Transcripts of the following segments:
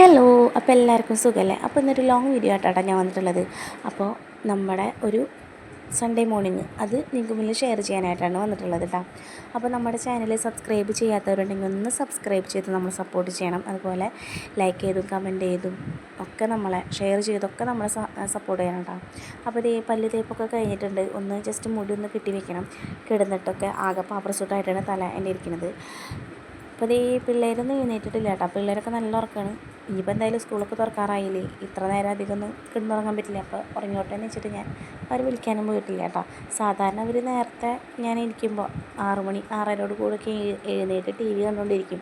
Hello, അപ്പോൾ എല്ലാവർക്കും സുഖമല്ലേ? അപ്പോൾ ഇന്നൊരു ലോങ് വീഡിയോ ആയിട്ടാണ് ഞാൻ വന്നിട്ടുള്ളത്. അപ്പോൾ നമ്മുടെ ഒരു സൺഡേ മോർണിംഗ് അത് നിങ്ങൾക്ക് മുന്നിൽ ഷെയർ ചെയ്യാനായിട്ടാണ് വന്നിട്ടുള്ളത് കേട്ടോ. അപ്പോൾ നമ്മുടെ ചാനൽ സബ്സ്ക്രൈബ് ചെയ്യാത്തവരുണ്ടെങ്കിൽ ഒന്ന് സബ്സ്ക്രൈബ് ചെയ്ത് നമ്മൾ സപ്പോർട്ട് ചെയ്യണം. അതുപോലെ ലൈക്ക് ചെയ്തും കമൻറ്റ് ചെയ്തും ഒക്കെ നമ്മളെ ഷെയർ ചെയ്തൊക്കെ നമ്മളെ സപ്പോർട്ട് ചെയ്യണം കേട്ടോ. അപ്പോൾ ഇതേ പല്ല് തേപ്പൊക്കെ കഴിഞ്ഞിട്ടുണ്ട്. ഒന്ന് ജസ്റ്റ് മുടി ഒന്ന് കെട്ടി വെക്കണം. കിടന്നിട്ടൊക്കെ ആകെ പാപ്രസൂട്ടായിട്ടാണ് തല എൻ്റെ ഇരിക്കുന്നത്. അപ്പോൾ ഈ പിള്ളേരൊന്നും എഴുന്നേറ്റിട്ടില്ല കേട്ടോ. പിള്ളേരൊക്കെ നല്ല ഉറക്കമാണ്. ഇനിയിപ്പോൾ എന്തായാലും സ്കൂളൊക്കെ തുറക്കാറായില്ലേ, ഇത്ര നേരം അധികം ഒന്നും കിടന്നുറങ്ങാൻ പറ്റില്ല. അപ്പോൾ ഉറങ്ങിയോട്ടെ എന്ന് വെച്ചിട്ട് ഞാൻ അവർ വിളിക്കാനും പോയിട്ടില്ല കേട്ടോ. സാധാരണ അവർ നേരത്തെ ഞാൻ ഇരിക്കുമ്പോൾ 6 മണി 6:30 കൂടെയൊക്കെ എഴുന്നേറ്റ് TV കണ്ടുകൊണ്ടിരിക്കും.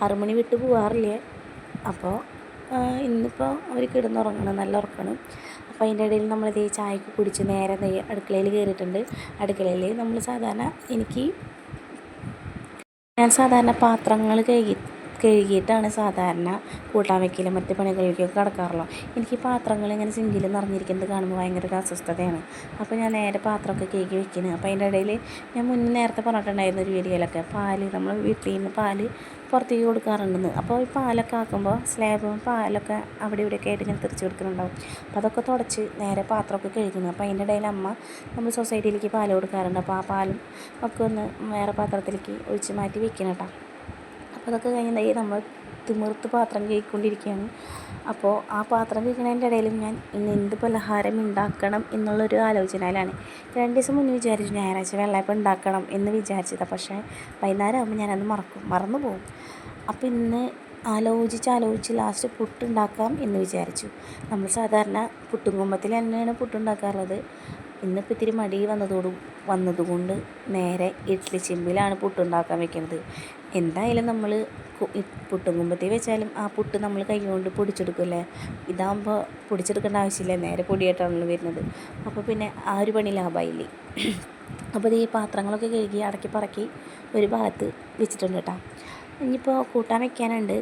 6 മണി വിട്ട് പോകാറില്ലേ. അപ്പോൾ ഇന്നിപ്പോൾ അവർ കിടന്നുറങ്ങണം, നല്ല ഉറക്കണം. അപ്പോൾ അതിൻ്റെ ഇടയിൽ നമ്മളിത് ചായക്ക് കുടിച്ച് നേരെ അടുക്കളയിൽ കയറിയിട്ടുണ്ട്. അടുക്കളയിൽ നമ്മൾ ഞാൻ സാധാരണ പാത്രങ്ങൾ കഴുകിയിട്ടാണ് സാധാരണ കൂട്ടാൻ വയ്ക്കലും മറ്റ് പണികളിലേക്കൊക്കെ കിടക്കാറുള്ളൂ. എനിക്ക് പാത്രങ്ങൾ ഇങ്ങനെ സിങ്കിൽ നിറഞ്ഞിരിക്കുന്നത് കാണുമ്പോൾ ഭയങ്കര ഒരു അസ്വസ്ഥതയാണ്. അപ്പോൾ ഞാൻ നേരെ പാത്രമൊക്കെ കഴുകി വയ്ക്കുന്നത്. അപ്പോൾ അതിൻ്റെ ഇടയിൽ ഞാൻ നേരത്തെ പറഞ്ഞിട്ടുണ്ടായിരുന്നു ഒരു വീഡിയോയിലൊക്കെ, നമ്മൾ വീട്ടിൽ നിന്ന് പാല് പുറത്തേക്ക് കൊടുക്കാറുണ്ടെന്ന്. അപ്പോൾ ഈ പാലൊക്കെ ആക്കുമ്പോൾ സ്ലാബും പാലൊക്കെ അവിടെ ഇവിടെയൊക്കെ ആയിട്ട് ഇങ്ങനെ തിരിച്ച് കൊടുക്കുന്നുണ്ടാവും. അപ്പോൾ അതൊക്കെ തുടച്ച് നേരെ പാത്രമൊക്കെ കഴുകുന്നു. അപ്പോൾ അതിൻ്റെ ഇടയിൽ നമ്മൾ സൊസൈറ്റിയിലേക്ക് പാൽ കൊടുക്കാറുണ്ട്. അപ്പോൾ ആ പാലും ഒക്കെ ഒന്ന് വേറെ പാത്രത്തിലേക്ക് ഒഴിച്ച് മാറ്റി വെക്കണം കേട്ടോ. അപ്പോൾ അതൊക്കെ കഴിഞ്ഞാൽ നമ്മൾ തിമിർത്ത് പാത്രം കഴിക്കൊണ്ടിരിക്കുകയാണ്. അപ്പോൾ ആ പാത്രം കഴിക്കുന്നതിൻ്റെ ഇടയിലും ഞാൻ ഇന്ന് എന്ത് പലഹാരം ഉണ്ടാക്കണം എന്നുള്ളൊരു ആലോചനയിലാണ്. 2 ദിവസം മുന്നേ വിചാരിച്ചു ഞായറാഴ്ച വെള്ളയപ്പം ഉണ്ടാക്കണം എന്ന് വിചാരിച്ചതാണ്. പക്ഷേ വൈകുന്നേരം ആകുമ്പോൾ ഞാനത് മറന്നു പോകും. അപ്പോൾ ഇന്ന് ആലോചിച്ച് ലാസ്റ്റ് പുട്ടുണ്ടാക്കാം എന്ന് വിചാരിച്ചു. നമ്മൾ സാധാരണ പുട്ടുംകുമ്പത്തിൽ തന്നെയാണ് പുട്ടുണ്ടാക്കാറുള്ളത്. ഇന്നിപ്പോൾ ഇത്തിരി മടി വന്നതുകൊണ്ട് നേരെ ഇഡ്ഡലി ചെമ്പിലാണ് പുട്ടുണ്ടാക്കാൻ വെക്കുന്നത്. എന്തായാലും നമ്മൾ പുട്ടുംകുമ്പത്തിൽ വെച്ചാലും ആ പുട്ട് നമ്മൾ കൈ കൊണ്ട് പൊടിച്ചെടുക്കുമല്ലേ. ഇതാകുമ്പോൾ പൊടിച്ചെടുക്കേണ്ട ആവശ്യമില്ല, നേരെ പൊടിയായിട്ടാണല്ലോ വരുന്നത്. അപ്പോൾ പിന്നെ ആ ഒരു പണി ലാഭമായില്ലേ. അപ്പോൾ ഈ പാത്രങ്ങളൊക്കെ കഴുകി അടക്കി പറക്കി ഒരു ഭാഗത്ത് വെച്ചിട്ടുണ്ട് കേട്ടോ. ഇനിയിപ്പോൾ കൂട്ടാൻ വയ്ക്കാനുണ്ട്.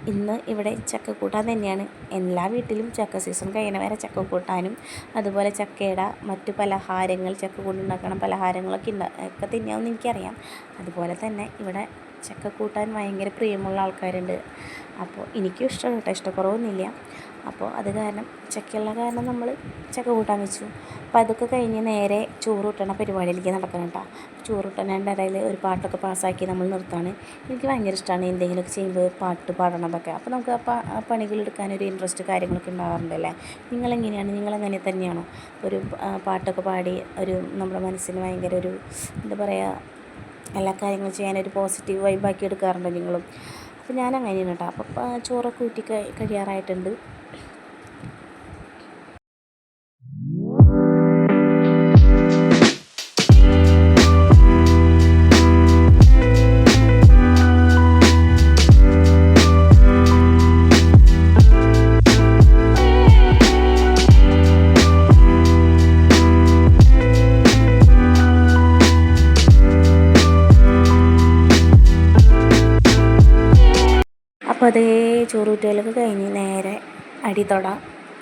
ഇന്ന് ഇവിടെ ചക്കക്കൂട്ടാൻ തന്നെയാണ്. എല്ലാ വീട്ടിലും ചക്ക സീസൺ കഴിയുന്ന വരെ ചക്ക കൂട്ടാനും അതുപോലെ ചക്കയുടെ മറ്റു പലഹാരങ്ങൾ, ചക്ക കൊണ്ടുണ്ടാക്കണ പലഹാരങ്ങളൊക്കെ ഒക്കെ തിന്നാമെന്ന് എനിക്കറിയാം. അതുപോലെ തന്നെ ഇവിടെ ചക്കക്കൂട്ടാൻ ഭയങ്കര പ്രിയമുള്ള ആൾക്കാരുണ്ട്. അപ്പോൾ എനിക്കും ഇഷ്ടമാണ് കേട്ടോ, ഇഷ്ടക്കുറവൊന്നുമില്ല. അപ്പോൾ അത് കാരണം ചക്കയുള്ള കാരണം നമ്മൾ ചക്ക കൂട്ടാൻ വെച്ചു. അപ്പോൾ അതൊക്കെ കഴിഞ്ഞ് നേരെ ചോറൂട്ടണ പരിപാടിയിലേക്ക് നടക്കണം കേട്ടോ. ചോറൂട്ടണേൻ്റെ ഇടയിൽ ഒരു പാട്ടൊക്കെ പാസ്സാക്കി നമ്മൾ നിർത്താണ്. എനിക്ക് ഭയങ്കര ഇഷ്ടമാണ് എന്തെങ്കിലുമൊക്കെ ചെയ്യുമ്പോൾ പാട്ട് പാടണതൊക്കെ. അപ്പോൾ നമുക്ക് ആ പണികളെടുക്കാനൊരു ഇൻട്രസ്റ്റ് കാര്യങ്ങളൊക്കെ ഉണ്ടാകാറുണ്ടല്ലേ. നിങ്ങളെങ്ങനെ തന്നെയാണോ ഒരു പാട്ടൊക്കെ പാടി നമ്മുടെ മനസ്സിന് ഭയങ്കര ഒരു എന്താ പറയുക, എല്ലാ കാര്യങ്ങളും ചെയ്യാനൊരു പോസിറ്റീവ് വൈബാക്കി എടുക്കാറുണ്ട് നിങ്ങളും? അപ്പോൾ ഞാൻ അങ്ങനെയാണ് കേട്ടോ. അപ്പോൾ ചോറൊക്കെ ഊറ്റി കഴിയാറായിട്ടുണ്ട്. അപ്പോൾ അതേ ചോറൂറ്റലൊക്കെ കഴിഞ്ഞ് നേരെ അടിതൊട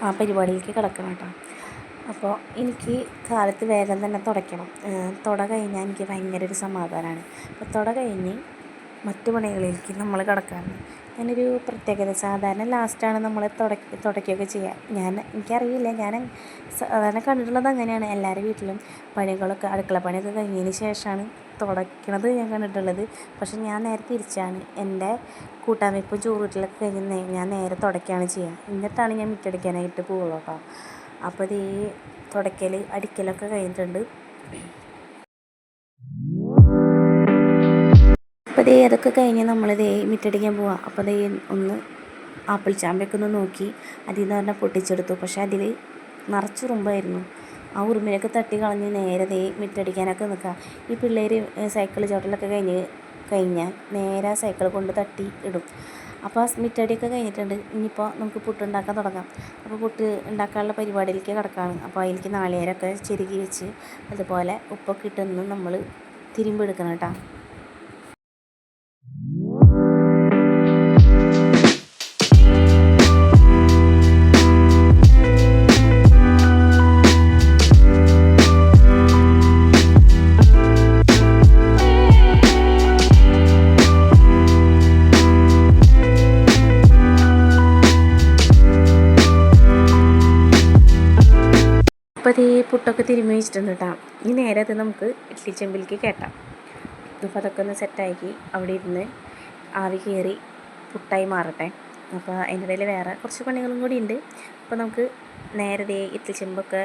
ആ പരിപാടിയിലേക്ക് കിടക്കണം കേട്ടോ. അപ്പോൾ എനിക്ക് കാലത്ത് വേഗം തന്നെ തുടയ്ക്കണം. തുട കഴിഞ്ഞാൽ എനിക്ക് ഭയങ്കര ഒരു സമാധാനമാണ്. അപ്പോൾ തുട കഴിഞ്ഞ് മറ്റു പണികളിലേക്ക് നമ്മൾ കിടക്കാറുണ്ട്. ഞാനൊരു പ്രത്യേകത, സാധാരണ ലാസ്റ്റാണ് നമ്മൾ തുടയ്ക്കുകയൊക്കെ ചെയ്യുക. എനിക്കറിയില്ല, ഞാൻ സാധാരണ കണ്ടിട്ടുള്ളത് അങ്ങനെയാണ്. എല്ലാവരുടെ വീട്ടിലും പണികളൊക്കെ അടുക്കള പണിയൊക്കെ കഴിഞ്ഞതിന് ശേഷമാണ് തുടയ്ക്കണത് ഞാൻ കണ്ടിട്ടുള്ളത്. പക്ഷെ ഞാൻ നേരെ തിരിച്ചാണ്. എൻ്റെ കൂട്ടാൻ വെപ്പും ചോറൂറ്റലൊക്കെ കഴിഞ്ഞ് ഞാൻ നേരെ തുടയ്ക്കുകയാണ് ചെയ്യുക. എന്നിട്ടാണ് ഞാൻ മിറ്റടിക്കാനായിട്ട് പോകുള്ളൂ കേട്ടോ. അപ്പോൾ ഈ അടിക്കലൊക്കെ കഴിഞ്ഞിട്ടുണ്ട്. അപ്പോൾ അതൊക്കെ കഴിഞ്ഞ് നമ്മളിതേ മിറ്റടിക്കാൻ പോവാം. അപ്പോൾ ഒന്ന് ആപ്പിൾ ചാമ്പയൊക്കെ ഒന്ന് നോക്കി അതിൽ നിന്ന് പറഞ്ഞാൽ പൊട്ടിച്ചെടുത്തു. പക്ഷേ അതിൽ നിറച്ച് ഉറുമ്പായിരുന്നു. ആ ഉറുമ്പിനൊക്കെ തട്ടി കളഞ്ഞ് നേരെ മിറ്റടിക്കാനൊക്കെ നിൽക്കുക. ഈ പിള്ളേർ സൈക്കിൾ ചവിട്ടലൊക്കെ കഴിഞ്ഞാൽ നേരെ സൈക്കിൾ കൊണ്ട് തട്ടി ഇടും. അപ്പോൾ മിറ്റടിയൊക്കെ കഴിഞ്ഞിട്ടുണ്ട്. ഇനിയിപ്പോൾ നമുക്ക് പുട്ടുണ്ടാക്കാൻ തുടങ്ങാം. അപ്പോൾ പുട്ട് ഉണ്ടാക്കാനുള്ള പരിപാടിയിലേക്ക് കിടക്കുകയാണ്. അപ്പോൾ അതിലേക്ക് നാളികേരമൊക്കെ ചെരുകി വെച്ച് അതുപോലെ ഉപ്പൊക്കെ ഇട്ടൊന്ന് നമ്മൾ തിരുമ്പെടുക്കണം കേട്ടോ. അപ്പോൾ അത് പുട്ടൊക്കെ തിരുമ്മി വെച്ചിട്ടുണ്ട് കേട്ടോ. ഈ നേരെ അത് നമുക്ക് ഇഡ്ഡലി ചെമ്പിലേക്ക് കയറ്റാം. അപ്പോൾ അതൊക്കെ ഒന്ന് സെറ്റാക്കി അവിടെ ഇരുന്ന് ആവി കയറി പുട്ടായി മാറട്ടെ. അപ്പോൾ അതിൻ്റെ ഇടയിൽ വേറെ കുറച്ച് പണികളും കൂടി ഉണ്ട്. അപ്പോൾ നമുക്ക് നേരെ ഇഡ്ഡലി ചെമ്പൊക്കെ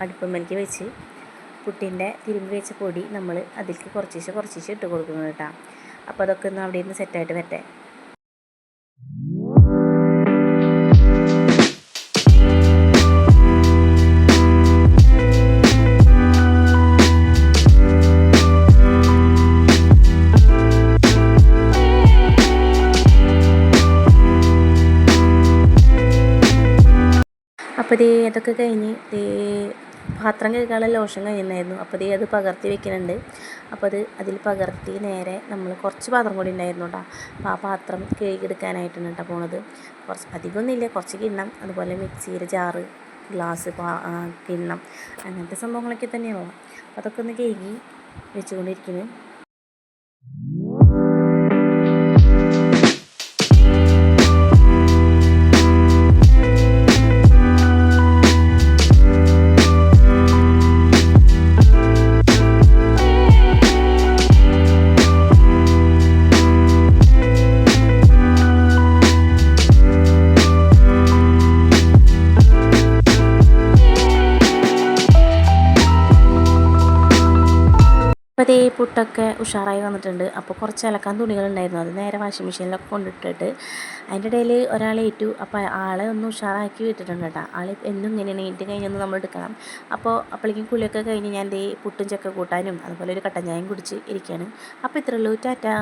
അടുപ്പുമ്മേലേക്ക് വെച്ച് പുട്ടിൻ്റെ തിരുമ്പി വെച്ച പൊടി നമ്മൾ അതിലേക്ക് കുറച്ച് ഇട്ട് കൊടുക്കുന്നത് കേട്ടോ. അപ്പോൾ അതൊക്കെ ഒന്ന് അവിടെ ഇരുന്ന് സെറ്റായിട്ട് വരട്ടെ. അപ്പോൾ അതൊക്കെ കഴിഞ്ഞ് പാത്രം കഴുകാനുള്ള ലോഷൻ കഴിയുന്നായിരുന്നു. അപ്പോൾ അത് പകർത്തി വെക്കുന്നുണ്ട്. അപ്പോൾ അതിൽ പകർത്തി നേരെ നമ്മൾ കുറച്ച് പാത്രം കൂടി ഉണ്ടായിരുന്നു കേട്ടോ. അപ്പോൾ ആ പാത്രം കഴുകിയെടുക്കാനായിട്ടാണ് കേട്ടോ പോണത്. കുറച്ച് അധികമൊന്നുമില്ല, കുറച്ച് കിണ്ണം, അതുപോലെ മിക്സിയുടെ ജാറ്, ഗ്ലാസ്, കിണ്ണം, അങ്ങനത്തെ സംഭവങ്ങളൊക്കെ തന്നെയാണോ. അപ്പോൾ അതൊക്കെ ഒന്ന് കഴുകി വെച്ചുകൊണ്ടിരിക്കുന്നു. അപ്പോൾ പുട്ടൊക്കെ ഉഷാറായി വന്നിട്ടുണ്ട്. അപ്പോൾ കുറച്ച് അലക്കാൻ തുണികളുണ്ടായിരുന്നു, അത് നേരെ വാഷിംഗ് മെഷീനിലൊക്കെ കൊണ്ടിട്ടിട്ട് അതിൻ്റെ ഇടയിൽ ഒരാളെ ഏറ്റു. അപ്പോൾ ആളെ ഒന്ന് ഉഷാറാക്കി വിട്ടിട്ടുണ്ട് കേട്ടോ. ആൾ എന്നും ഇങ്ങനെയാണ്, എണീറ്റ് കഴിഞ്ഞൊന്ന് നമ്മൾ എടുക്കണം. അപ്പോഴേക്കും കുളിയൊക്കെ കഴിഞ്ഞ് ഞാൻ പുട്ടും ചക്ക കൂട്ടാനും അതുപോലെ ഒരു കട്ടൻ ചായയും കുടിച്ച് ഇരിക്കുകയാണ്. അപ്പോൾ ഇത്രയേ ഉള്ളൂ. ടാറ്റാ.